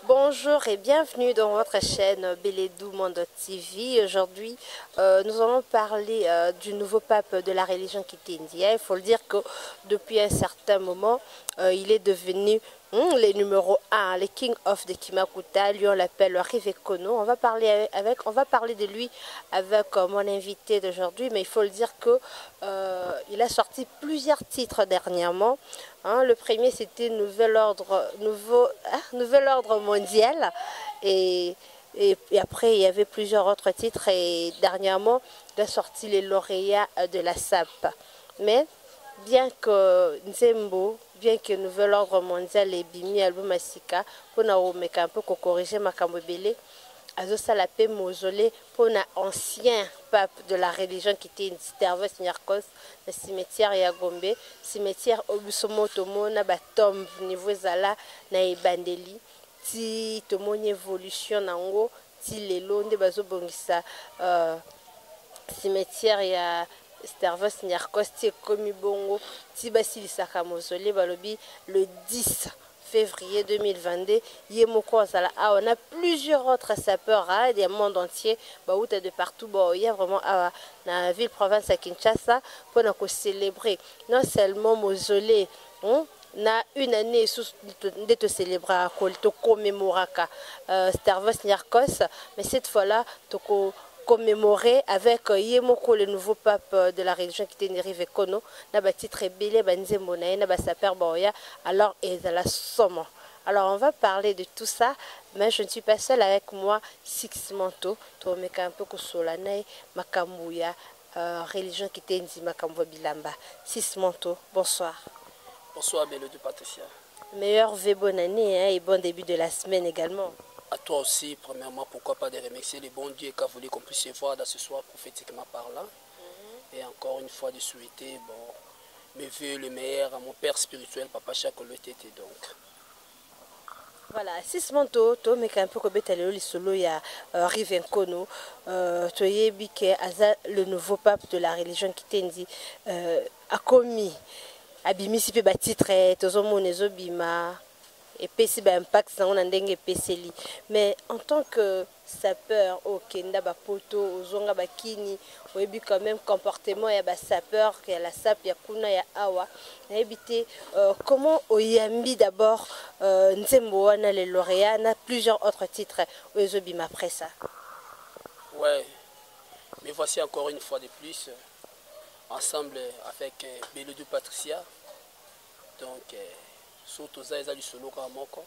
Bonjour et bienvenue dans votre chaîne Beledou Monde TV. Aujourd'hui, nous allons parler du nouveau pape de la religion Kitindia. Il faut le dire que depuis un certain moment, il est devenu le numéro 1, le King of the Kimakuta. Lui, on l'appelle Rive Kono. On va parler de lui avec mon invité d'aujourd'hui, mais il faut le dire que il a sorti plusieurs titres dernièrement. Le premier, c'était Nouvel Ordre Mondial. Et après, il y avait plusieurs autres titres. Et dernièrement, il a sorti les lauréats de la SAP. Mais bien que Nzembo, bien que Nouvel Ordre Mondial et Bimi Album Asika, pour un peu corriger ma cambobélé, azosala pe mausolée pour un ancien pape de la religion qui était Stervos Nyarkos, le cimetière ya Gombe, cimetière Obusomo Tomona batombe niveau zala na ebandeli ti tomoni évolution nango ti lelo nde bazobongisa cimetière ya Stervos Nyarkos ti ekomi bongo ti basilisaka mausolée balobi le 10 février 2022, on a plusieurs autres sapeurs du monde entier, de partout, il y a vraiment dans la ville province à Kinshasa pour célébrer non seulement mausolée, na une année de célébrer à commémorer Stervos Nyarkos, mais cette fois-là commémorer avec Yemoko, le nouveau pape de la religion qui était Rive Kono, na ba titre belé banzembo na ba saper boya alors et la somme. Alors on va parler de tout ça, mais je ne suis pas seule avec moi Six Manto, to meka un peu ko solanai makambuya religion qui était Nzi makambo bilamba. Six Manto, bonsoir. Bonsoir Belle de Patricia. Meilleur vœu bonne année et bon début de la semaine également. À toi aussi, premièrement, pourquoi pas de remercier le bon Dieu qui a voulu qu'on puisse se voir dans ce soir prophétiquement parlant. Et encore une fois de souhaiter mes vœux le meilleur à mon père spirituel, Papa Chakolote donc. Voilà, Six Manto, to meka un peu ko betalelo lisolo ya Rive Kono, to yebi ke aza le nouveau pape de la religion Kitendi a commis abimisi pe ba titre tozomona ezobima et puis si impact ça on a ndenge peseli, mais en tant que sapeur au kenda ba poto ozonga bakini oyebi quand même comportement ya ba sapeur que la sap ya kuna ya awa na ebité comment oyambi d'abord nzembo wana les lauréats na plusieurs autres titres ezobima après ça. Ouais, mais voici encore une fois de plus ensemble avec Belodou Patricia donc surtout ça eza lisolo ka moko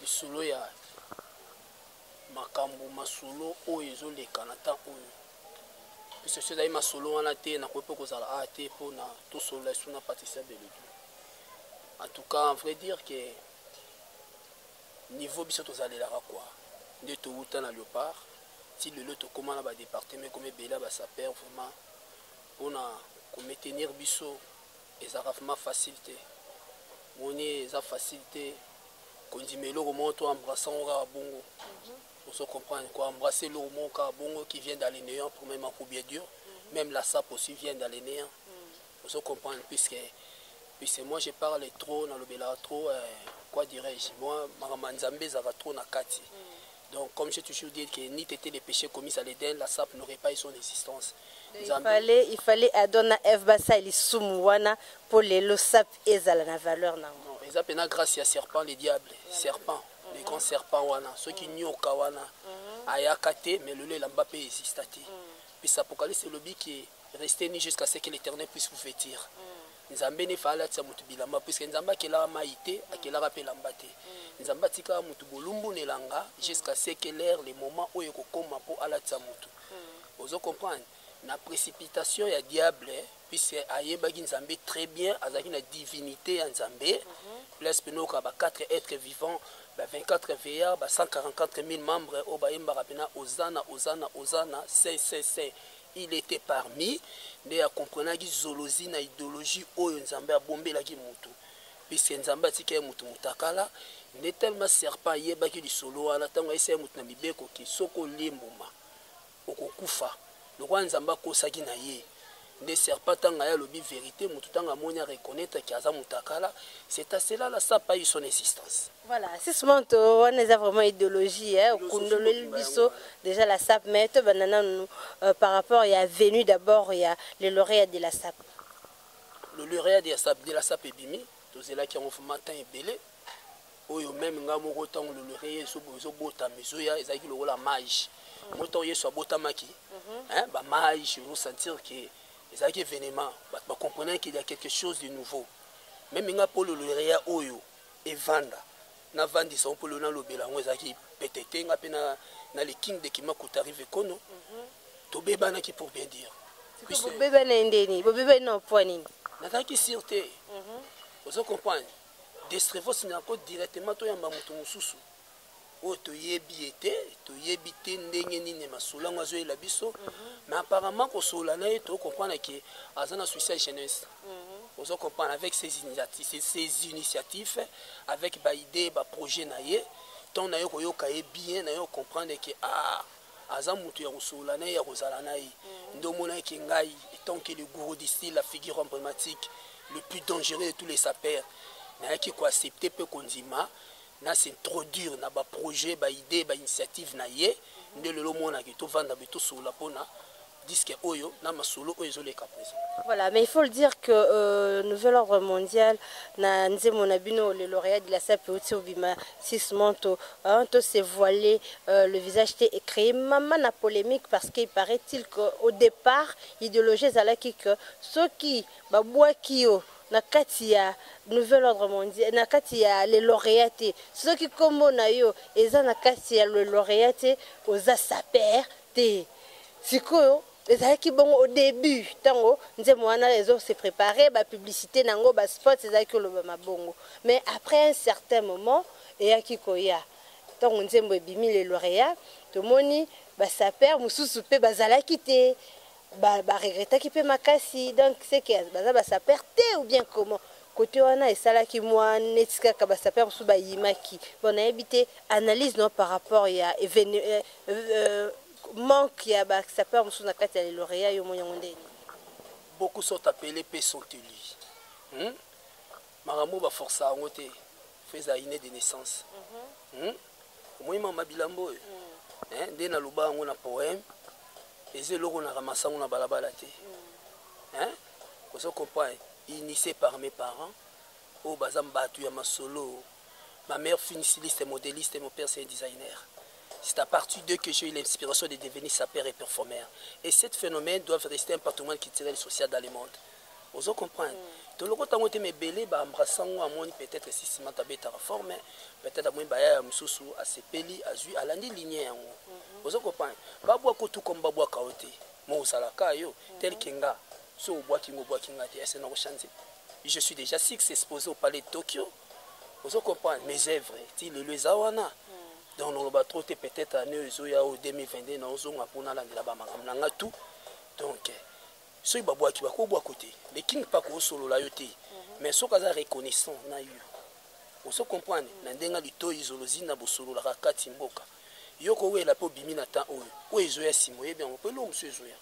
lisolo ya makambo masolo oyo ezoleka na temps oyo puisque ce ezali masolo wana te nakoki mpe kozala a te mpona tosolola esu na Patricia Belodou. En tout cas, on vrai dire que niveau biso tozalelaka kwa nde touta na Léopard ti lelo tokóma na badépartement comme ebele ya basaper vraiment mpona komaintenir biso ezalaka vraiment facilité moni eza facilité kondima eloko moko to embrassant ngo kaka bongo oso comprendre quoi embrasser eloko moko kaka bongo qui vient dans les néants pour même un coup bien dur même la sape aussi vient dans les néants oso comprendre puisque moi je parle trop na lobela trop quoi dirais-je moi makambo nzambe ezalaka trop na kati. Donc, comme j'ai toujours dit que ni t'étais les péchés commis à l'Éden, la sape n'aurait pas eu son existence. Il fallait Adona Eve Basa il sumuwana pour les lo sap ezala na valeur na. Non, eza pena grâce à serpent les diables, serpent, les grands serpents wana, ceux qui nyoka wana, ayakate mais le lait lamba pe existati. Puis Apocalypse c'est le but qui est resté ni jusqu'à ce que l'Éternel puisse vous vêtir. Nzambe ne fala tsa mutu bilamba puisque nzamba kela maïté akela rappel lambate nzamba tika mutu bolumbu nelanga jusqu'à ce que l'air les moments où yeko koma po ala tsa mutu ozo comprendre na précipitation ya diable puisque ayebaki nzambe très bien azaki na divinité ya nzambe plus penoka ba 4 êtres vivants ba 24 veillards ba 144 000 membres o ba yemba rapena Hosanna Hosanna Hosanna c'est il était parmi mais à comprendre qui zoologie na idéologie oyo nzambe abombelaki mutu puisque nzambe atika mutu mutakala ne tellement serpent yebaki lisolo wana tango ese mutu na mibeko ki soko limbuma okokufa lokwa nzambe akosaki na ye ne serpent tanga ya lobi vérité mutu tanga moni reconnaître ki aza mutakala. C'est à cela la SAP a eu son existence. Voilà, si souvent on a vraiment idéologie, déjà la SAP, mais par rapport, il y a venu d'abord, il y a le lauréat de la SAP. Le lauréat de la SAP est bimi, tout cela qui ont fait matin et belé. Oyo même nga moko tango le lauréat so bota mezoya ezaki le la mage. Moto yeso bota maki. Hein, ba mage, je sentir que ezaki événement, ba comprendre qu'il y a quelque chose de nouveau. Même nga pour le lauréat oyo et vanda. Na vandi son pour le na lobela ngo ezaki pétété nga pe na le king de Kima Kutarive kono. To beba na ki pour bien dire. Puisque beba na ndeni, beba na point. Nataki sûreté. Vous comprenez? Destrevos n'ako directement to yamba mutu mususu. O to yebi ete, to yebi te ndenge nini masula ngwazo ela biso. Mais apparemment ko sola na to comprendre que azana suicide jeunesse. Vous comprenez avec ces initiatives, avec ba idée, ba projet na ye, ton na yo koyoka ye bien na yo comprendre que aza mutu ya sola na ya kozala na ye. Ndomona ke ngai tant que le gourou d'ici la figure emblématique, le plus dangereux de tous les sapeurs. Na qui ko accepter pe kondima na s'introduire na ba projet ba idée ba initiative na ye ndelo lo mona ki to vanda beto sola pona disque oyo na masolo oyo zo le présent. Voilà, mais il faut le dire que nouvel ordre mondial na nzemo na bino le lauréat de la SAP Obima 6 monto to se voilé le visage était créé maman na polémique parce qu'il paraît-il qu'au départ idéologie zalaki que ceux qui ba boakio na kati ya nouvel ordre mondial na kati ya les lauréats ceux qui comme na yo eza na kati ya le lauréat aux saper te sikoyo ezalaki bon au début tango nzemo wana ezo se préparer ba publicité nango ba spot ezalaki loba mabongo mais après un certain moment eyaki koya tango nzembo ebimi les lauréats to moni ba saper mususu pe bazalaki te ba regrettaki pe makasi donc c'est que ba saper te ou bien comment côté wana esalaki moi netika ka ba saper mususu ba yimaki bon na habité analyse non par rapport ya manque ya ba sapeur musu na kati ya les lauréats yo moyo ndeni beaucoup sont appelés pe sont élus maramo ba força ngote feza iné de naissance moyima mabilambo nde na luba ngo na poème ezelo na ramasa ngo na balabala te vous comprenez initié par mes parents au bazam batu ya masolo ma mère finissiste modéliste et mon père c'est un designer. C'est à partir d'eux que j'ai eu l'inspiration de devenir sapeur et performeur. Et ce phénomène doit rester un patrimoine culturel et social dans le monde. Vous comprenez? Tout le monde a été belé, embrassant peut-être si c'est ta forme, peut-être à moi, Moussou, à Sepeli, à Zui, à l'année lignée. Vous comprenez? Babou a tout comme Babou a kaoté. Moi, Salaka, tel Kenga, so bois Kingo bois Kinga, je suis déjà 6 exposé au palais de Tokyo. Vous comprenez? Mes œuvres, le Luisawana. Donc on va trouver peut-être en 2022 dans zone pour na la ba mangam tout donc ceux ba bois qui ba ko bois côté les king pas ko solo la yoté mais ceux qui sont reconnaissants na yo on se comprend na ndenga lito izolozi na bosolo la kati mboka yoko we la po bimi na temps o ezoya simo ye bien on peut le monsieur zoya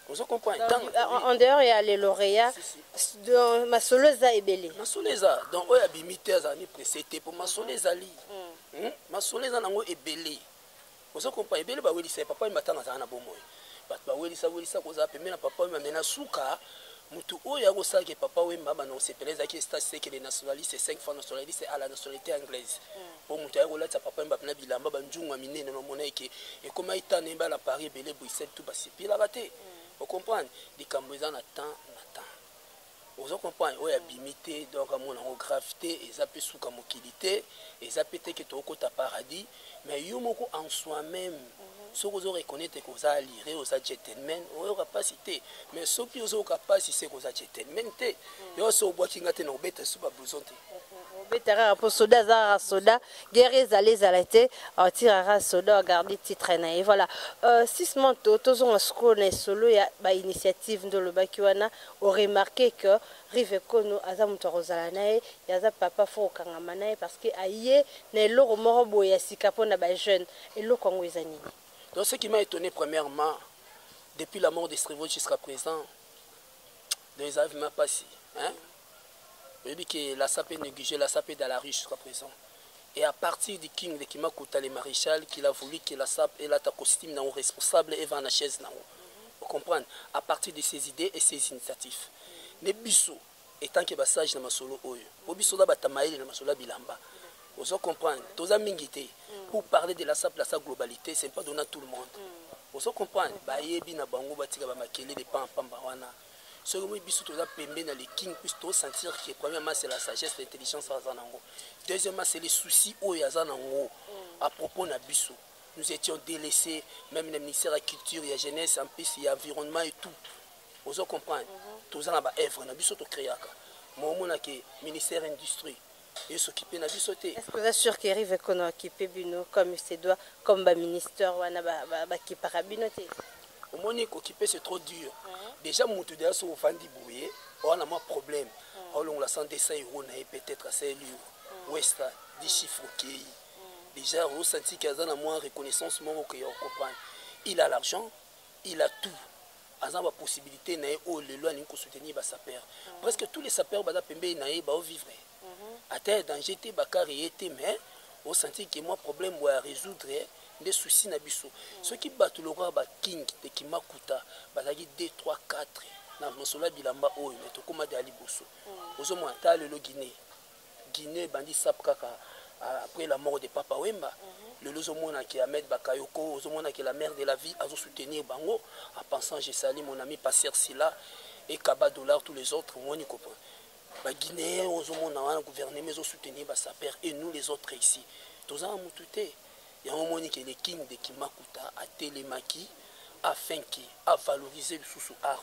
on se comprend en dehors il y a les lauréats de ma soloza ebele ma soleza donc o ya bimi te za ni précédé pour ma soleza li ma soleza nango ebele on se comprend ebele ba welisa papa matanga za na bomoy ba welisa ko za pemena papa mena suka mutu oyo akosaki papa we mbaba na osepeleza ki stage c'est que les nationalistes 5 fois nationalistes à la nationalité anglaise pour mutu akolata papa mbaba na bilamba banjungwa minene no mona eke et comment itane ba la Paris ebele Bruxelles tout basipila raté on comprend des camboisa na temps vous comprenez oya bimité donc à mon gravité et ça peut souka mokilité et ça peut être que tu ta paradis mais yo moko en soi-même ce que vous reconnaître que vous allez lire aux gentlemen ou capacité mais ce qui vous capacité c'est que vous gentlemen té yo so bois kinga te no beta suba besoin té betara pour soda za soda guerre zalé zalate tirara soda garder titre na et voilà 6 mois tozon skone solo ya ba initiative ndolo bakiwana au remarqué que rive kono aza muto rozala nae yaza papa fo kangama nae parce que aye na eloko moko boya sika pona ba jeune eloko ngo ezani. Donc ce qui m'a étonné premièrement depuis la mort de Strevos jusqu'à présent Donc ils n'arrivent même pas si. Hein? Je dis que la SAP est négligée, la SAP est dans la rue jusqu'à présent. Et à partir du King de Kimakuta, le maréchal, qu'il a voulu que la SAP ait là ta costume dans responsable et va la chaise dans vous comprenez? À partir de ces idées et ces initiatives. Les bisous, étant que passage dans ma solo oyo. Au bisou da batamaïli dans ma solo bilamba. Vous comprenez? Tous amingité. Pour parler de la SAP, la globalité, ce n'est pas donné à tout le monde. Vous comprenez? Bayebi na bango batika ba makele de pam pam bawana. Ce que nous avons dans les kings, puisque sentir que premièrement c'est la sagesse, l'intelligence. Deuxièmement c'est les soucis à propos de Bissou. Nous étions délaissés, même le ministère de la Culture, il y a jeunesse, en plus il y a environnement et tout. Vous comprenez? Tous en a œuvre, na Bissou to créa. Moi mon ministère de l'Industrie, il s'occupe de Bissou. Est-ce que vous êtes sûr qu'il arrive qu'on a occupé Bino comme il se doit, comme le ministère ou qui parabinote? Au moment où c'est trop dur. Déjà, mon tout derrière sur Fandi Bouye, on a un problème. On a 100 euros, peut-être à 5 lieux. Ouest, des chiffres qui. Déjà, on senti qu'il y a moins de reconnaissance, il a l'argent, il a tout. Il a la possibilité de soutenir les sapeurs. Presque tous les sapeurs vont vivre. À terre, dans j'étais, mais on senti que moi, problème à résoudre. Des soucis na biso ceux qui battent le roi ba king de Kimakuta bazaki 2 3 4 na mosola bilamba oyo mais to koma dali boso ozo monta le Guinée bandi sap kaka après la mort de Papa Wemba le lozo mona qui Ahmed Bakayoko ozo mona qui la mère de la vie a soutenir bango en pensant j'ai sali mon ami Passer Silla et Kaba Dollar tous les autres moi ni comprend ba Guinée ozo mona un gouvernement mais soutenir ba sa père et nous les autres ici tous en mututé. Il y a un moment que les kings de Kimakuta a télémaki afin qu'il a valorisé le sous-art.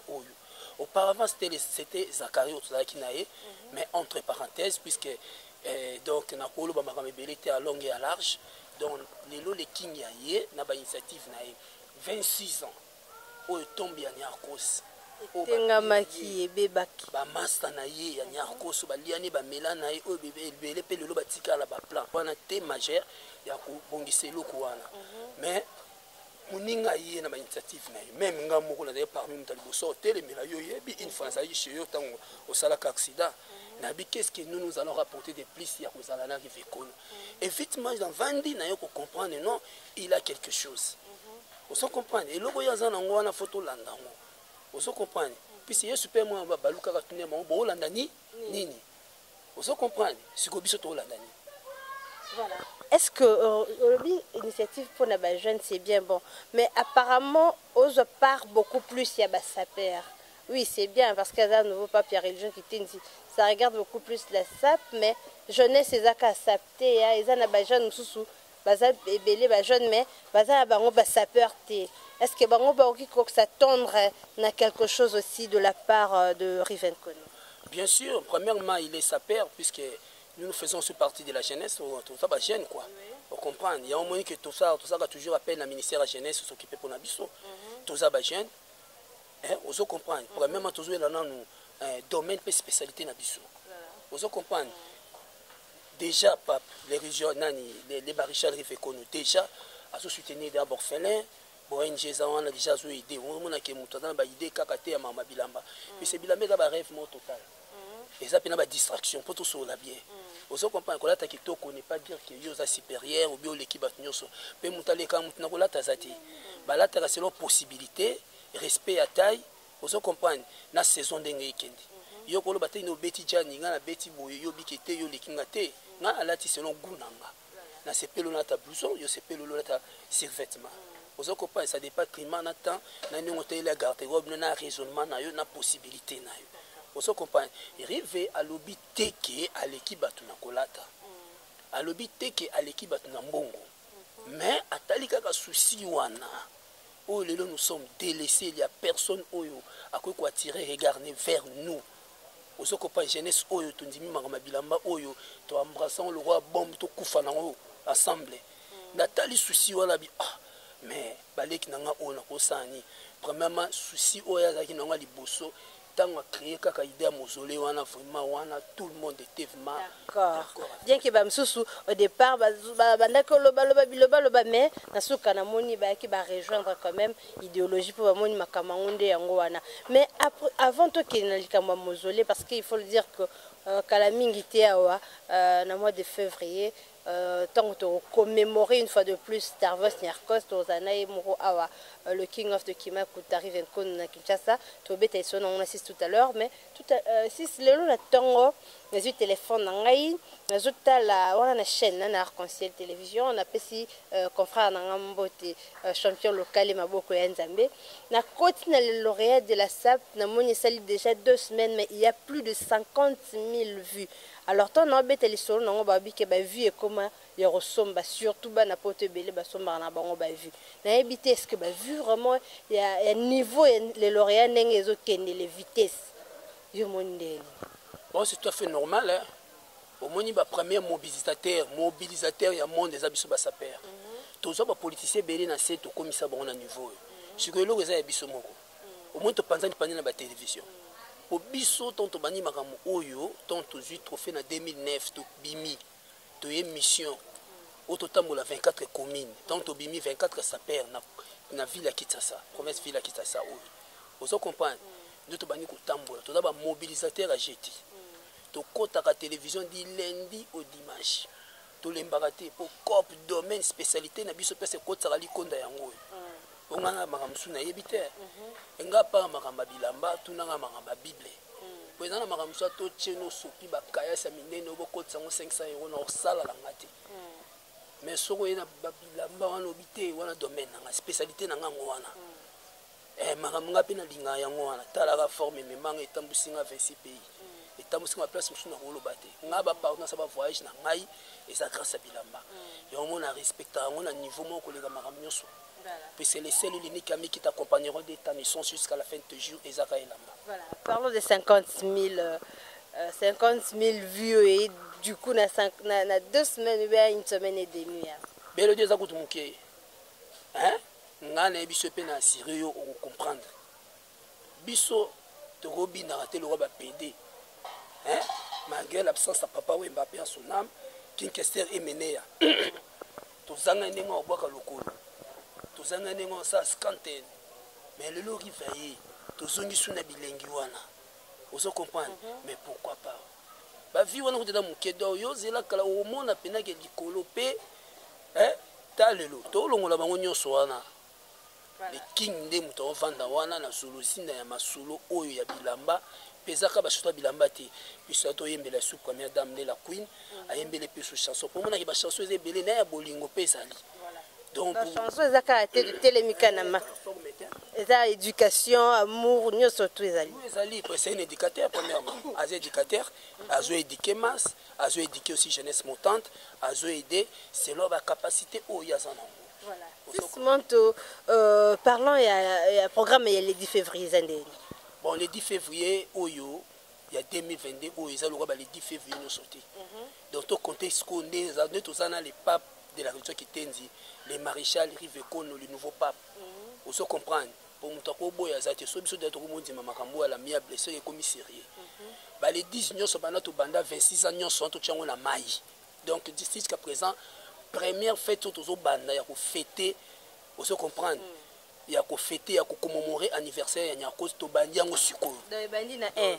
Auparavant, c'était Zachary Otsalaïkinae, mais entre parenthèses, puisque donc Nakolo Bamarambele était à long et à large. Donc, les kings y a une initiative 26 ans. Où tombe à Nyarkos. Tengamaki et Bebaki. Master naïe, Nyarkos, Baliani, Bamela naïe, Bele Pelo Batika la Baplan. On a été majeur. Mais moninga yé na ba initiative na même nga moko na parmi mutalibo so télé mais la yo yebi une fois ça y chez yo tant au salaka accident na bi qu'est-ce que nous allons rapporter de plus ya kozala na rive kono évitement dans vandi na yo ko comprendre non il a quelque chose on se comprend et logo ya zana ngo na photo landa ngo on se comprend puis c'est super moi ba baluka ka tuné mo bo landa ni nini on se comprend siko biso to landa ni. Voilà. Est-ce que l'initiative pour les jeunes c'est bien bon, mais apparemment on se part beaucoup plus il y a sa père. Oui c'est bien parce qu'il y a un nouveau pape religion qui dit ça regarde beaucoup plus la SAP, mais jeunesse c'est ça qu'à sapter ils ont des jeunes sous baza belé ba jeune mais baza bango ba sapeur té. Est-ce que bango ba qui croit que ça tendre na quelque chose aussi de la part de Rivenkono? Bien sûr, premièrement il est sapeur puisque nous faisons aussi partie de la jeunesse, tout ça va jeune quoi. Vous comprenez? Il y a un moment que tout ça a toujours appelé le ministère de la jeunesse s'occuper pour Nabiso. Tout ça va jeune. Vous comprenez? Premièrement, toujours dans nos domaines de spécialité Nabiso. Vous comprenez? Déjà, pape, les régions, les maréchals Rifekono, déjà, à soutenir des orphelins. Bon, on a déjà aidé. On a une idée kakate à Mama Bilamba. Puis c'est Bilamba qui a un rêve total. Et ça, c'est une distraction pour tout ça. Vous comprenez que là, tu ne connais pas dire que tu es supérieur ou bien l'équipe est supérieure. Mais tu as une possibilité, respect à taille. Vous comprenez la saison de week-end. Yo ko lobate no beti jani nga na beti boyo yo bikete yo lekinga te nga alati selon gunanga na sepelo na ta blouson yo sepelo na ta survêtement. Vous comprenez ça dépend climat na temps na ni ngote la garde-robe na raisonnement na yo na possibilité na yo. Vous comprenez arrivé à l'obi teke à l'équipe batuna kolata à l'obi teke à l'équipe batuna mbongo mais atalika ka souci wana oh lelo nous sommes délaissés, il n'y a personne oyo à quoi tirer regarder vers nous. Vous comprenez jeunesse oyo tondimi mangama bilamba oyo to embrassant le roi bombe to kufa nango ensemble natali souci wana bi ah mais baleki nanga ona kosani premièrement souci oyo azaki nanga liboso tant à créer kaka idée à mausolée wana vraiment wana tout le monde était vraiment d'accord. Bien que bamsusu au départ bandako loba mais nasuka na moni ba ki ba rejoindre quand même idéologie pour moni makamangonde yango wana. Mais après avant to ke na likamwa mausolée parce qu'il faut le dire que kala mingi te awa na mois de février tant que commémorer une fois de plus Darvos Nyarkos Tozanae Muro Awa, le King of the Kimaku arrive en Kon na Kinshasa, Tobeta son on assiste tout à l'heure, mais tout si le long la tango, les téléphones nangai, les autres la on a chaîne na arc-en-ciel télévision, on a pesi confrère nangambote champion local et maboko ya Nzambe, na côté na le lauréat de la SAP, na moni sali déjà 2 semaines mais il y a plus de 50 000 vues. Alors ton embêté les solo nango babi ke ba vu et comment il ressemble surtout ba na pote belé ba somba na bango ba vu na éviter est-ce que ba vu vraiment il y a un niveau les lauréats n'engue zo kende les vitesses yo monde bon c'est tout à fait normal hein au moni ba premier mobilisateur il y a monde des abisso ba saper tous ba politiciens belé na set to komisa bango na niveau ce que lo eza biso moko au moins to panza ni panela ba télévision au biso tonto bani makamu oyo tonto zui trophée na 2009 to bimi to émission au total la 24 communes tonto bimi 24 saper na ville ya Kinshasa province ville ya Kinshasa oyo ozo comprendre nous to bani ko tambola to ba mobilisateur à jeter to kota ka télévision di lundi au dimanche to lembaka te pour cop domaine spécialité na biso pese kota ka likonda yango on a makamsu na yebite nga pa makamba bilamba tunanga makamba bible po ezana makamsu to cheno sopi ba kaya sa minene oboko tsango 500 € na osala la ngati mais soko ena bilamba wana obite wana domaine na spécialité na ngango wana makambo ngapi na linga yango wana tala ka forme memanga etambusinga 26 pays etambusinga place musu na koloba te nga ba pardon sa ba voyage na ngai eza grâce à bilamba yo mona respecta ngo na niveau moko lega makambo nyoso. Puis c'est les seuls uniques amis qui t'accompagneront de ta naissance jusqu'à la fin de tes jours. Et Zaka et Lamba. Voilà. Parlons de 50 000 vues et du coup, na 2 semaines, une semaine et demie. Mais le Dieu Zakou Mouké, hein? Ngana biso pe na sérieux on comprendre. Biso te robi na raté le roi PD. Hein? Malgré l'absence de papa ou Mbappé en son âme, Kinkester est mené. Tous en un au bois lokolo. Tous en un ça scanten. Mais le lot rivaillé, tous on y sont bilingue wana. Vous comprenez? Mais pourquoi pas? Ba vie wana kutenda mukedo yo zela kala o mona pena ke likolo pe hein talelo to longola bango nyonso wana. Le king nde muto vanda wana na solusinda ya masolo oyo ya bilamba pezaka ba chota bilamba te biso to yembela sous première dame de la queen ayembele pe sous chanson pour mona ki ba chanson ezebele na ya bolingo pe sali. Donc la chanson ezaka ate de telemika na ma eza éducation amour nyonso to ezali. Ezali c'est un éducateur premièrement, az éducateur, azo éduquer masse, azo éduquer aussi jeunesse montante, azo aider selon la capacité au yazana. Voilà. Justement, parlons, il y a un programme le 10 février. Bon, le 10 février, il y a 2022, il y a le 10 février, nous sortis. Donc, au contexte qu'on est, nous avons les papes de la religion qui t'endit, les maréchals, les Rivekono, le nouveau pape. Vous se comprendre. Pour nous, il y a des choses qui sont la mienne blessée et commis sérieux. Les 10 ans, sont 26 ans, sont tous la maille. Donc, jusqu'à présent, première fête aux banda ya ko fêter vous comprendre ya ko fêter ya ko commémorer anniversaire ya cause to bandi yango sikoyo donc bandi na 1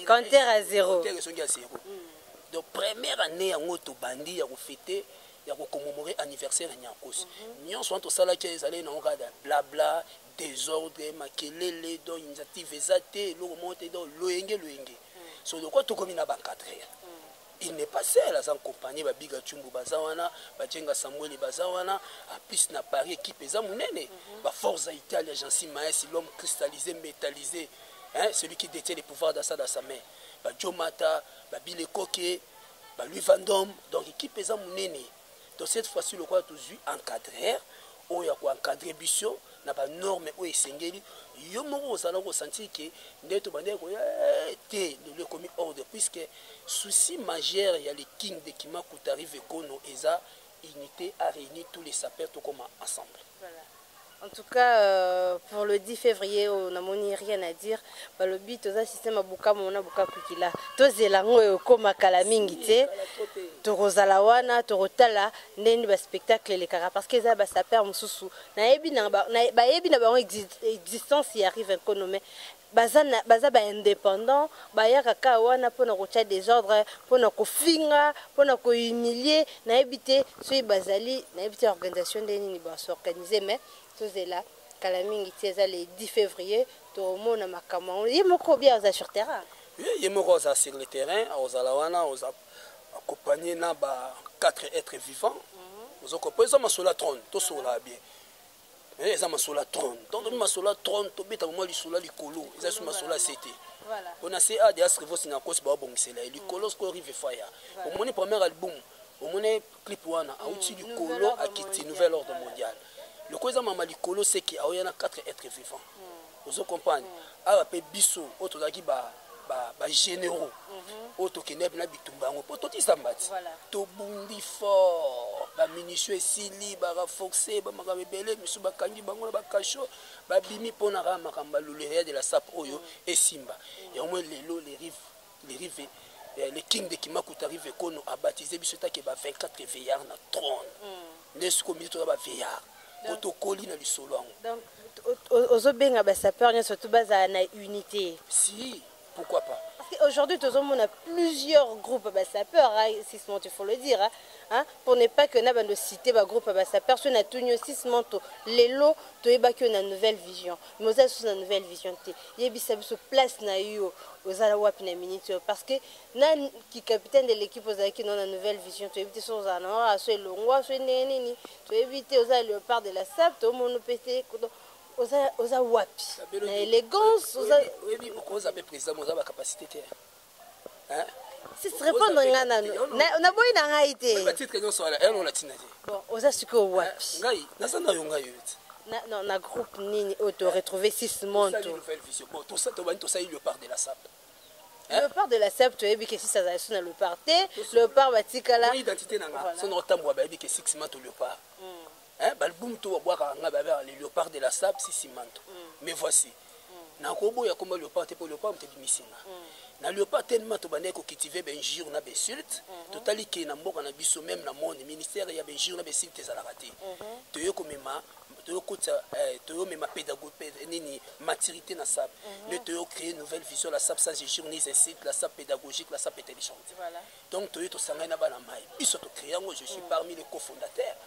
compteur à 0 donc première année yango to bandi ya ko fêter ya ko commémorer anniversaire ya cause nyonso to sala ki ezali na ngada blabla désordre makelele donc initiative ezate lo monte donc loyenge so de quoi to komi na bankadrer. Il n'est pas seul sans compagnie ba biga chumbu bazawana ba jenga Samuel bazawana a plus na Paris équipe eza munene ba force Italie agence Maes l'homme cristallisé métallisé hein celui qui détient les pouvoirs dans sa main ba Jomata ba Bile Koke ba Louis Vendôme donc équipe eza munene donc cette fois-ci le quoi toujours encadrer ou ya ko encadrer biso na ba norme o esengeli yo moko osala ko sentir que ndeto bande ko te le commis ordre puisque souci majeur il y a les king de Kimaku arrive kono eza unité à réunir tous les sapeurs tout comme ensemble. Voilà. En tout cas, pour le 10 février, on n'a rien à dire. Le but, c'est système à Buka, on a Buka Kukila. Tous les langues, comme à Kalamingite, Torozalawana, Torotala, n'est pas spectacle les caras. Parce que ça, ça perd mon sous. Naebi n'a pas existence, il arrive un connommé. Baza indépendant, baya kaka wana pona kocha désordre, pona kofinga, pona ko humilier, naebite soy bazali, naebite organisation de nini ba s'organiser mais c'est là Kalamingi tieza le 10 février to mona makama. Yemoko bien sur terrain. Oui, yemoko sur le terrain, aux alawana, aux accompagnés na ba 4 êtres vivants. Aux accompagnés ma sur la trône, tout sur la bien. Ils ont sur la trône. Donc, ils ont sur la trône, ils ont sur la licolo. Ils ont sur la CT. On a ces ADS qui vont s'y accoster par bon, c'est là. Licolo, ce qu'on arrive à faire. Au moins, le premier album, au moins, le clip, on a outil licolo à quitter nouvel ordre mondial. Le cause de ma licolo, c'est qu'il y a 4 êtres vivants. Vous comprenez? Alors, Bisso, autre qui généraux, autre qui n'est pas bitumba, autre qui s'ambat. To bundi fort, ba munitions esili, ba renforcer, ba makabele, misu ba kangi bango na ba kacho, ba bimi pona ra makamba luleria de la sap oyo et simba. Et au moins les rives, les kings de Kimakuta rive kono a baptisé bisota ke ba 24 veillards na trône. Nesko milito ba veillards. Protocole na lisolo. Donc ozobenga ba sapeur surtout baza na unité. Si, pourquoi pas? Aujourd'hui, on a plusieurs groupes à sapeurs, il faut le dire, pour ne pas que nous ayons cité un groupe à sapeurs, on a tenu aussi les lots, on a une nouvelle vision. Nous avons une nouvelle vision. Il y a une place aux Alawap parce que le capitaine de l'équipe a une nouvelle vision. Tu as évité aux Alawap, soit Longwa, soit Néni, tu as évité aux Léopards de la SAP, tu as monopété. Oza wapi na élégance oza be président oza ba capacité hein si se répondre ngana na boy na ngai te ba titre non sola elle on la tina bon oza siko wapi ngai nazana yo ngai na groupe nini auto retrouver 6 monto bon tout ça to ba to ça le part de la SAP le part de la SAP to ebi que si ça za na le part le part batikala identité nanga son otambo ba ebi que 6 monto le part balbum to boire les léopards de la sable si manto mais voici na kobo ya komba léopard te pour léopard te bimisinga na léopard tellement to bande ko cultiver ben jour na besulte totali ke na mboka na biso même na monde ministère ya ben jour na besulte za la raté to yoko mema to yokota to yo mema pédagogie nini maturité na sable le to yo créer nouvelle vision la sable sans jour ni site la sable pédagogique la sable intelligente donc to yo to sanga na bana mai biso to créer ngo je suis parmi les cofondateurs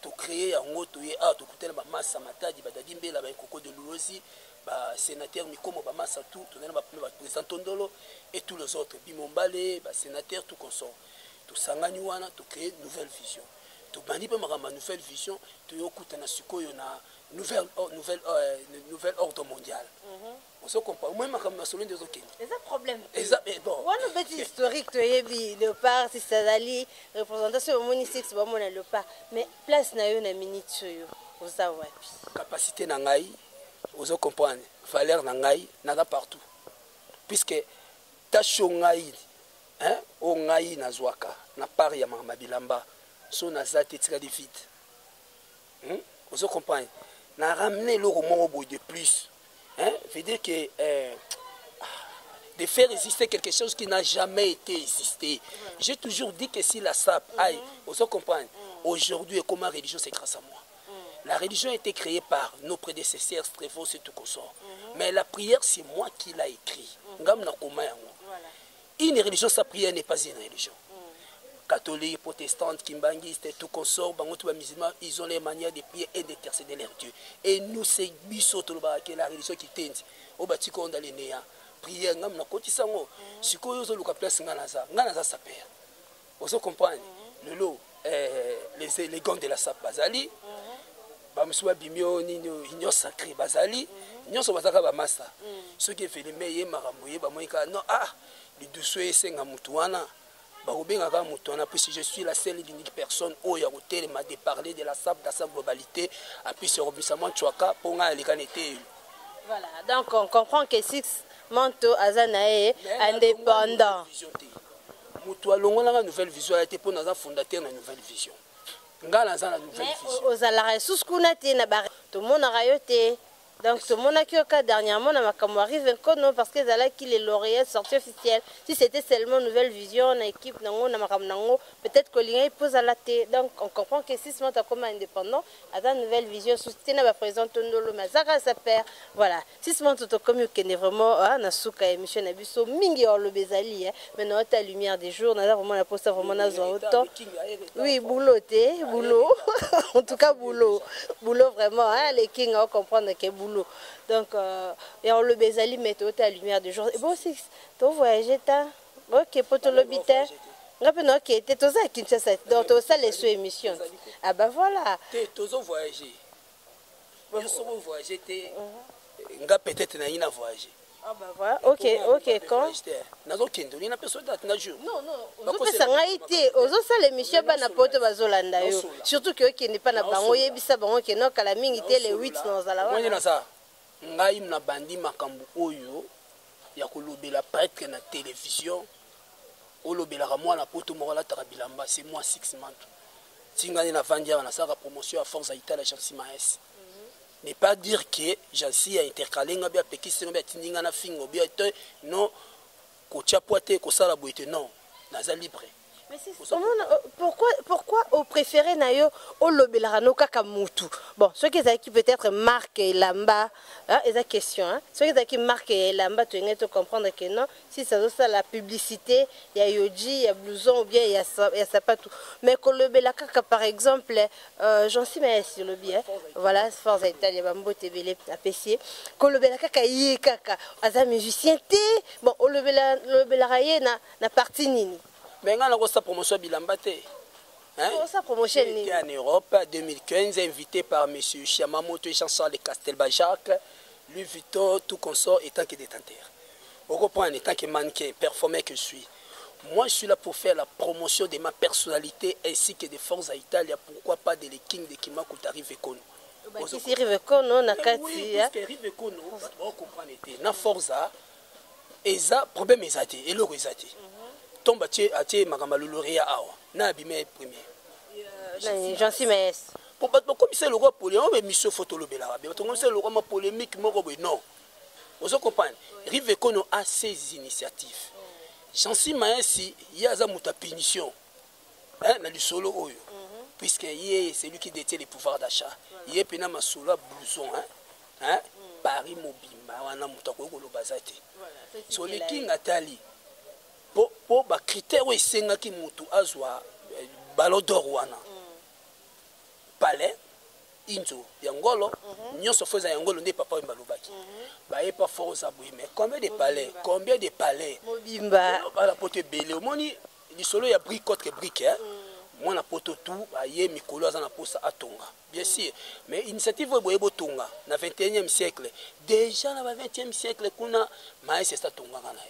to créer en autre to coûter ba massa matadi ba dadimbe la ba koko de Luozi ba sénateur Mikomo ba massa tout to na ba président Tondolo et tous les autres Bimombale ba sénateur tout consort to sangani wana to créer nouvelle vision to bandi pa ma nouvelle vision to yokuta na sikoyo na nouvelle ordre mondial. On se comprend même comme ma solo des autres. C'est un problème. Bon. One petit historique to yebi léopard si ça dali représentation au Monisix ba mona léopard mais place na yo na minute yo oza wapi capacité na ngai ozo comprendre valeur na ngai na partout puisque tasho ngai o ngai na zwaka na part ya mabilamba so na zate tika de vide ozo comprendre na ramener le roman de plus veut dire que de faire exister quelque chose qui n'a jamais été existé. Voilà. J'ai toujours dit que si la SAP aille, on se comprend, aujourd'hui et comment la religion c'est grâce à moi. La religion a été créée par nos prédécesseurs, Stréphos et tout consort. Mais la prière c'est moi qui l'a écrit. Une religion sans prière n'est pas une religion. Catholiques, protestantes, kimbangistes et tout consort, musulmans, ils ont les manières de prier et d'intercéder leur Dieu. Et nous, c'est que la religion qui tente. Au bâtiment dans les néants. Prière, nous avons côté ça. Si vous avez une place, nganaza saper. Vous comprenez? Le lot, les gants de la sap bazali. Bamswa bimio ni union sacrée bazali. Union so bazaka ba massa. Ceux qui fait les meilleurs maramouye ba moika non le douceur c'est ngamutuana. Puisque je suis la seule et unique personne où il y a de parler de la SAP dans sa globalité, puis c'est Robinson Chouaka pour les canettés. Voilà, donc on comprend que Six Manto Azanae indépendant. Moutoua Longo, la nouvelle vision a été pour nous fondateur de la nouvelle vision. ngala za na nouvelle vision ozalaka lisusu kuna te na bare tomonaka yo te. Donc, tout le monde a qui au cas dernièrement, on a arrivé non parce que là qui les lauréats sortis officiels. Si c'était seulement nouvelle vision, une équipe, peut-être que l'on pose à la tête. Donc, on comprend que si ce moment comme indépendant, à la nouvelle vision, soutien à présent Tondolo Mazara sa père. Voilà. Si ce moment comme qui est vraiment na souka émission na biso mingi or le bezali maintenant ta lumière des jours, on a vraiment la poste vraiment na autant. Oui, boulot boulot. En tout cas boulot vraiment les kings à comprendre que boulot. Donc, et on le bezali met au la lumière du jour. Et bon, si tu voyages, ok, pour te l'habiter. Non, ok, tu es à Kinshasa, donc tu as les sous-émissions. Ah ben voilà. Tu as voyagé. Tu as voyagé, tu as peut-être voyagé. Ah ben voilà, ok, quand non, non, ça a été, aux l'émission, pas n'importe bazolanda yo. Surtout que qui n'est pas na bango yebisa bango qui non kala mingi te les 8 dans la wana. Moi ça, ngai na bandi makambu oyo ya kolobela prêtre na télévision. Olobela moi na poto mola tarabilamba, c'est moi 6 months. Tingani na vandia na saka promotion à force à Italie Jansi Maes. Ne pas dire que Jansi a intercalé nga bia pekisi nga bia tindinga na fingo bia non ko chapoate ko sala boite non naza libre. Mais pourquoi au préféré nayo au lobelarano kaka mutu. Bon, ceux qui peut-être marquent lamba, hein, et la question, hein, ceux qui marquent lamba, tu vas comprendre que non, si ça doit la publicité, il y a yoji, il y a blouson ou bien il y a ça pas tout. Mais que le kaka par exemple, j'en sais mais sur le bien, voilà, force Italie, bambo tebele apprécié. Que le kaka yé kaka, aza musicien té, bon, le belaraye na partie nini. Mais on a sa promotion bilamba te. Hein? Sa promotion en Europe 2015 invité par monsieur Chiamamoto et Jean-Charles de Castelbajac, Louis Vuitton, tout consort étant que détenteur. Au reprend étant que mannequin, performeur que je suis. Moi je suis là pour faire la promotion de ma personnalité ainsi que des forces à Italie, pourquoi pas de les kings de Kimakuta Rivekono. Qui Rivekono na kati. Oui, parce que Rivekono, on comprend été. Na forza, eza problème ezati, et le ezati. Tombe à Makamba le lauréat awa na abimé premier j'en suis mais pour pas comme c'est le roi Poléon mais monsieur photo le bela bien tout c'est le roi ma polémique moko non vous comprenez Rive Kono a ses initiatives j'en suis mais si il y a za muta punition hein na du solo oyo puisque c'est lui qui détient les pouvoirs d'achat il est pena masolo blouson hein Paris mobimba wana muta ko lo bazate so le king atali pour ba critère où esenga ki mutu azwa ballon d'or wana palais inzo yangolo nyonso foza yangolo nde papa mbalobaki ba e pas forza boui mais combien de palais mobimba la pote belé omoni lisolo ya bricotte que brique hein moi na poto tout aye mikolo azana posa atonga bien sûr mais initiative boye botonga na 21e siècle déjà na 20e siècle kuna maïs c'est tonga kana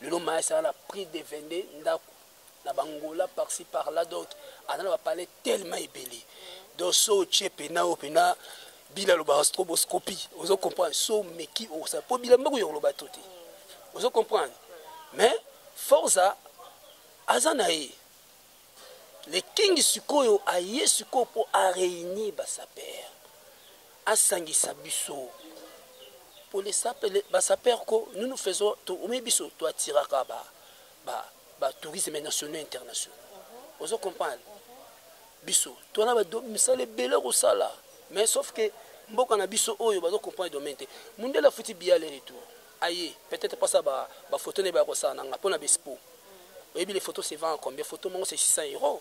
le nom maïs a pris de vendre na bangola par-ci par-là donc on va parler tellement ébélé donc so chepena opena bila lo stroboscopie vous comprenez so meki o ça pour bila mbako yo lo batoti vous comprenez mais forza azanaï les kings sikoyo aye sikoyo pour réunir basaper asangisa biso pour les saper basaper ko nous faisons to biso to atiraka ba tourisme national international vous comprenez biso to na ba misale bele ko sala mais sauf que mboka na biso oyo bazo comprendre domaine te mundela futi biale et tout aye peut-être pas ça ba photo ne ba ko sala nga pona bespo et les photos se vendent combien photos mon c'est 600 €.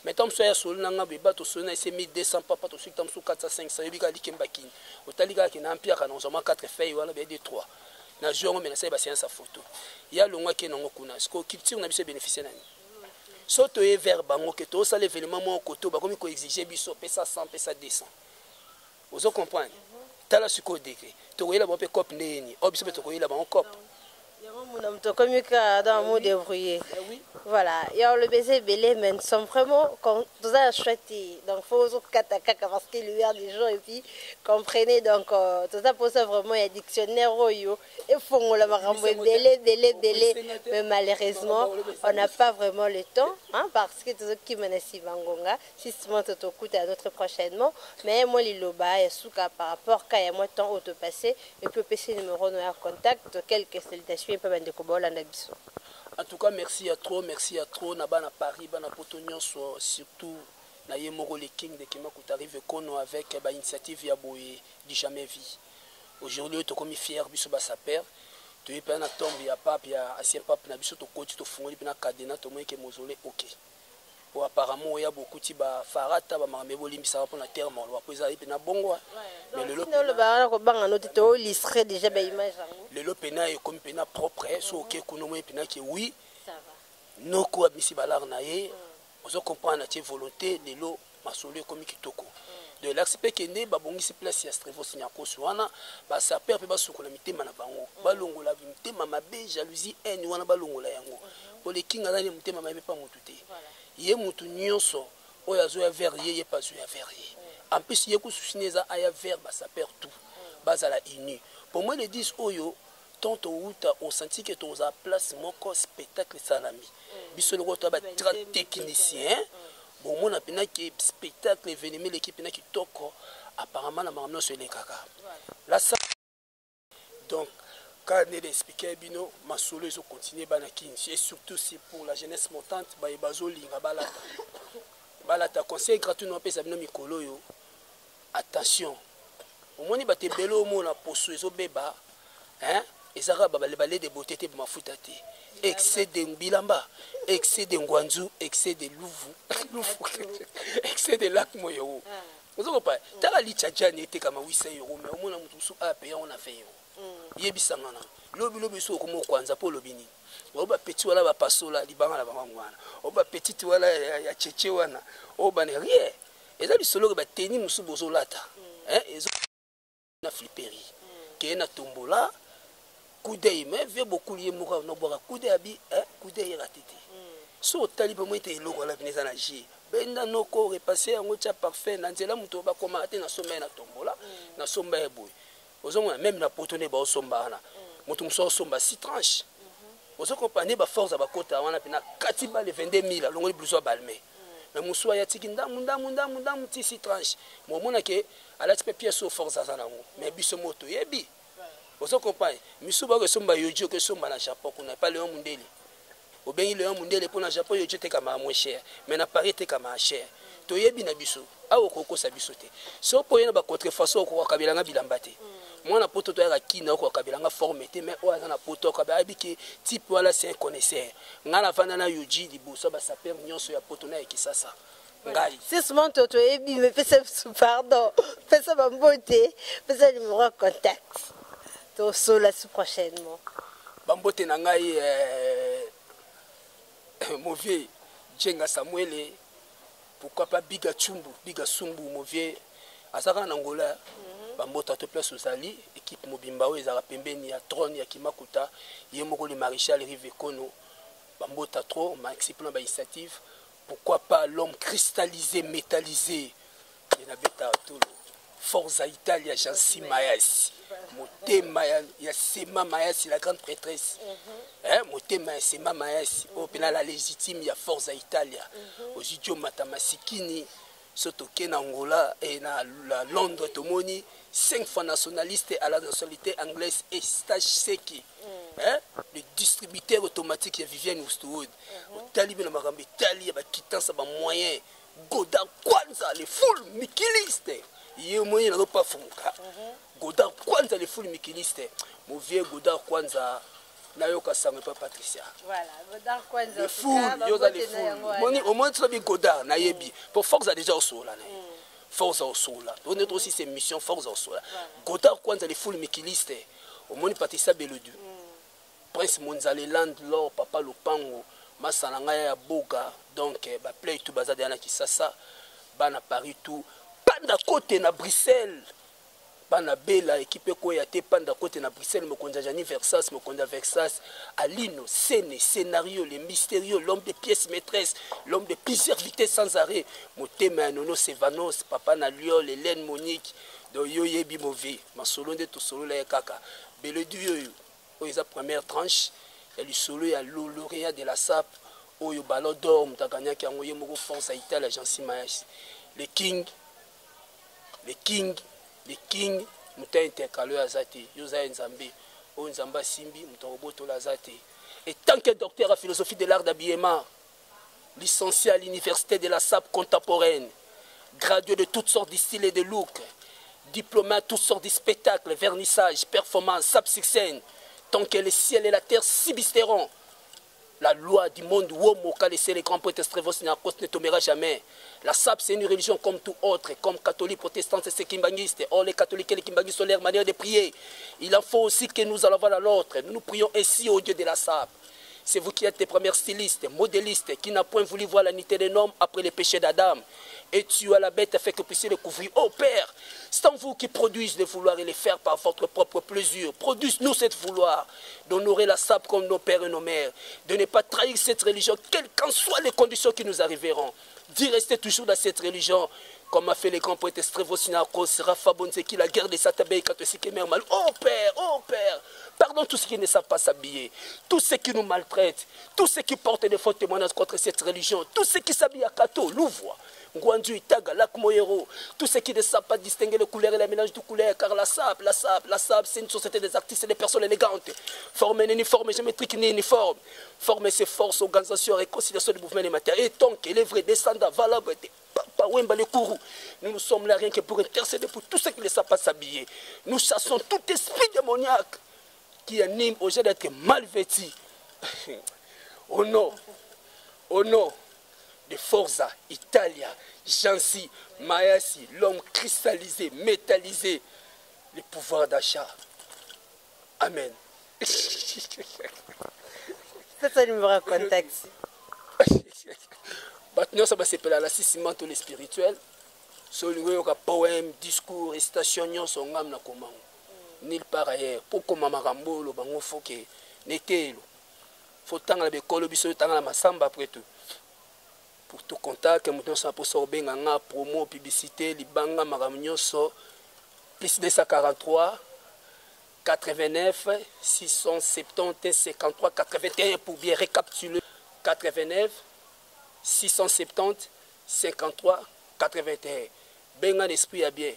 Mais tant que sur le nanga beba to sona c'est 1200 papa to sur tam sou 400 500 et bika likembaki otaliga ki na empire na nzoma 4 feuilles wala be 2 3 na jour mais na ça ba séance photo il y a longwa ki nango kuna ce ko culture na biso bénéficier nani soto e vers bango que to ça l'événement mon koto ba comme ko exiger biso pesa 100 pesa 200 vous comprenez tala suko degré to ko ila ba pe cop neni obiso pe to ko ila ba cop comme dans mon débrouillé. Oui. Voilà, il y a le baiser belé, mais nous sommes vraiment quand tout ça choisi. Donc faut parce qu'il y a des gens et puis comprenez donc tout ça pour ça vraiment il y a dictionnaire royo et faut la marambo belé, mais malheureusement on n'a pas vraiment le temps hein, parce que tout ce qui mène si bangonga si seulement tout écoute à notre prochainement mais moi les loba et souka par rapport quand il y a moins de temps auto passé et puis passer numéro de contact quelques salutations et pas de kobola na biso. En tout cas, merci à trop. Naba na Paris, na Potognon, surtout na Yemoro le King de Kema Koutarive Kono avec l'initiative Yaboé du jamais vu. Aujourd'hui, tu es comme fier, biso ba sa père. Tu es pas na tombe ya pape ya ancien pape na biso to koti to fungoli na cadena to moye ke mausolée OK. Pour apparemment il y a beaucoup de farata ba makambe bolimbisa pour na terre mort ba poza na bongo. Mais le le ba ko banga no tito listre déjà ba image. Le lopena est comme pena propre, so OK kuno moye pena ki oui. Ça va. Noko abisi balar na ye. Ozo comprendre na volonté de l'eau masolé comme kitoko. De l'aspect que ne ba bongisi place ya strevo sinyako swana ba sa père pe ba sukola mitema na bango. Ba longola mitema mabe jalousie haine wana ba longola yango. Pour les kings ala ne mitema mabe pa mututé. Ye mutu nyonso oyo azo ya verrier ye pas ya verrier. En plus ye ku susineza aya ver ba sa père tout. Bazala uni. Pour moi le 10 oyo tonto uta on senti que tu as place moko spectacle salami. Biso le to ba technicien. Bon mon apena qui spectacle événement l'équipe na qui toko apparemment la maman sur les kaka. Là ça donc quand on expliquer bino ma solo ils ont continué banakin et surtout c'est pour la jeunesse montante ba bazo linga balata. Balata conseil gratuit non pesa bino mikolo yo. Attention. Au moins ba te belo mo na poso ezo beba hein ezara ba balé de beauté te mafuta te. Excès de Mbilamba, excès de Ngwanzu, excès de Louvu, excès de lac Moyo. Vous savez pas, t'as la lichadjani était comme 800 €, mais au moins on a payé, on a fait. Yebisangana, lobi so comme Kwanza pour lobini. Oba petit wala ba pasola, libanga la bangwana. Oba petit wala ya cheche wana. Oba ne rien. Et ça bisolo ba teni musu bozolata. Hein, ezo na flipperie. Qui est na tombola. Coup d'œil, mais vieux beaucoup lié moura no boira coup d'œil coup d'œil ratiti. So talibe mo ite eloko la bineza na ji. Benda noko repasser en ngocha parfait na nzela muto ba komata na somba na tombola na somba eboy. Ozomona même na potone ba somba na. Muto muso somba 6 tranches. Ozo compagnie ba force ba kota wana pina katiba le 22000 longo blouson balmé. Mais muso ya tiki ndamunda muti 6 tranches. Mo mona ke ala tipe pièce au force za nango. Mais biso moto yebi. Vous comprenez? Misuba que somba yojo que somba na Japon qu'on n'a pas le mondeli. Au bien le mondeli pour na Japon yojo te comme moins cher, mais na Paris te comme cher. To yebi na biso, a okoko sa bisote. So pour yena ba contrefaçon ko kabilanga bilambate. Moi na poto to ya kina ko kabilanga formete mais o na poto ko ba biki type wala c'est un connaisseur. Ngala vana na yoji liboso ba saper nyonso ya poto na ekisasa. Ngai. C'est seulement toto ebi me fait ça pardon. Fais ça ma beauté, fais ça numéro contact. Là prochainement. Bambote na ngai mauvais Jenga Samuel pourquoi pas Biga Sumbu mauvais azaka na Angola bambota to place osali équipe mobimba oyo ezaka pembeni ya trône ya Kimakuta yemoko le maréchal Rive Kono bambota trop ma expliquant ba initiative pourquoi pas l'homme cristallisé métallisé il habita tout Forza Italia Jansi Mayasi Motema ya Sema Mayasi la grande prêtresse hein Motema ya Sema Mayasi au pénal la légitime ya Forza Italia aux idiots matamasikini sotoke na Angola et na Londres tomoni 5 fois nationaliste à la nationalité anglaise et stage seki hein le distributeur automatique ya Vivienne Westwood au talibé na makambe Italie ba quittance ba moyen Godard Kwanza les full mikiliste yé moyen na pas funka Godard Kwanza les full mikiliste mon vieux Godard Kwanza na yoka sangue pas Patricia voilà Godard Kwanza les full yoka les full moni au moins tu bi Godard na yebi pour force a déjà au sola na force au sola on est aussi ces missions force au sola Godard Kwanza les full mikiliste au moins Patricia Belodu Prince Monzaleland Lord Papa Lopango Masalanga ya Boga donc ba play tout bazade na Kisasa bana Paris tout panda côté na Bruxelles bana bela équipe koya te panda côté na Bruxelles mokonza Jani Versas mokonza Versas Alino scène scénario les mystérieux l'homme de pièces maîtresses l'homme de plusieurs vitesses sans arrêt motema nono Sevanos papa na Liol Hélène Monique do yo yebi mauvais masolo nde to solo la kaka Beledu yo oza première tranche et le solo ya lauréat de la SAP oyo ballon d'or mutaganyaki yango ye moko force à Italie agence Mayashi le king muta intercalé azate yoza nzambe o nzamba simbi mutoboto lazate et tant que docteur en philosophie de l'art d'habillement licencié à l'université de la SAP contemporaine gradué de toutes sortes de styles et de looks diplômé à toutes sortes de spectacles vernissage performance SAP sur scène tant que le ciel et la terre subsisteront la loi du monde où Moka laissé les grands prêtres Strevos ne tombera jamais. La SAP c'est une religion comme tout autre, comme catholique, protestant, c'est kimbanguiste. Or les catholiques et les kimbanguistes sont leur manière de prier. Il en faut aussi que nous allons voir à l'autre. Nous prions ainsi au Dieu de la SAP. C'est vous qui êtes les premiers stylistes, modélistes, qui n'a point voulu voir la nité des hommes après les péchés d'Adam. Et tu as la bête afin que vous puissiez le couvrir. Oh Père, c'est en vous qui produisez le vouloir et le faire par votre propre plaisir. Produisez-nous cette vouloir d'honorer la SAP comme nos pères et nos mères, de ne pas trahir cette religion, quelles qu'en soient les conditions qui nous arriveront. D'y rester toujours dans cette religion, comme a fait les grands poètes Strevos, Rafa Bonzeki, la guerre des Satabé, Mal. Oh Père, pardon tous ceux qui ne savent pas s'habiller, tous ceux qui nous maltraitent, tous ceux qui portent des faux témoignages contre cette religion, tous ceux qui s'habillent à Kato, Louvre, Ngwandu, Itaga, Lac Moyero, tous ceux qui ne savent pas distinguer les couleurs et les mélanges de couleurs, car la SAP, c'est une société des artistes et des personnes élégantes. Former un uniforme, géométrique ni uniforme. Former ses forces, organisation, réconciliation du mouvement des matières. Et donc, les vrais descendants valables des Papa Wemba les Kourou. Nous sommes là rien que pour intercéder pour tous ceux qui ne savent pas s'habiller. Nous chassons tout esprit démoniaque qui anime aux gens d'être mal vêtus. Au nom de Forza, Italia, Jansi, Mayasi, l'homme cristallisé, métallisé, le pouvoir d'achat. Amen. C'est un numéro de contact. Maintenant, ça va s'appeler l'assistement tous les spirituels. Sur poème, discours, récitation, son âme na comment. Nulle part ailleurs. Pourquoi Mamarambo, le bango faut que n'était le. Faut tant la bécole, biso tant la masamba après tout. Pour tout contact, que nous sommes pour sorber nganga promo, publicité, libanga maramnyo so plus 243 89 670 53 81 pour bien récapituler 89 670 53 81. Benga l'esprit ya bien.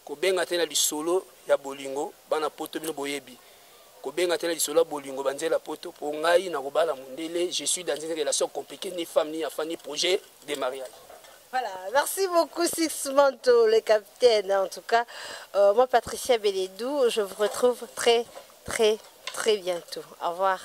Ko benga tena li solo ya bolingo bana poto bino boyebi. Ko benga tena li solo ya bolingo banzela poto po ngai na kobala mundele, je suis dans une relation compliquée ni femme ni enfant ni projet de mariage. Voilà, merci beaucoup Six Manteau, le capitaine. En tout cas, moi Patricia Beledou, je vous retrouve très bientôt. Au revoir.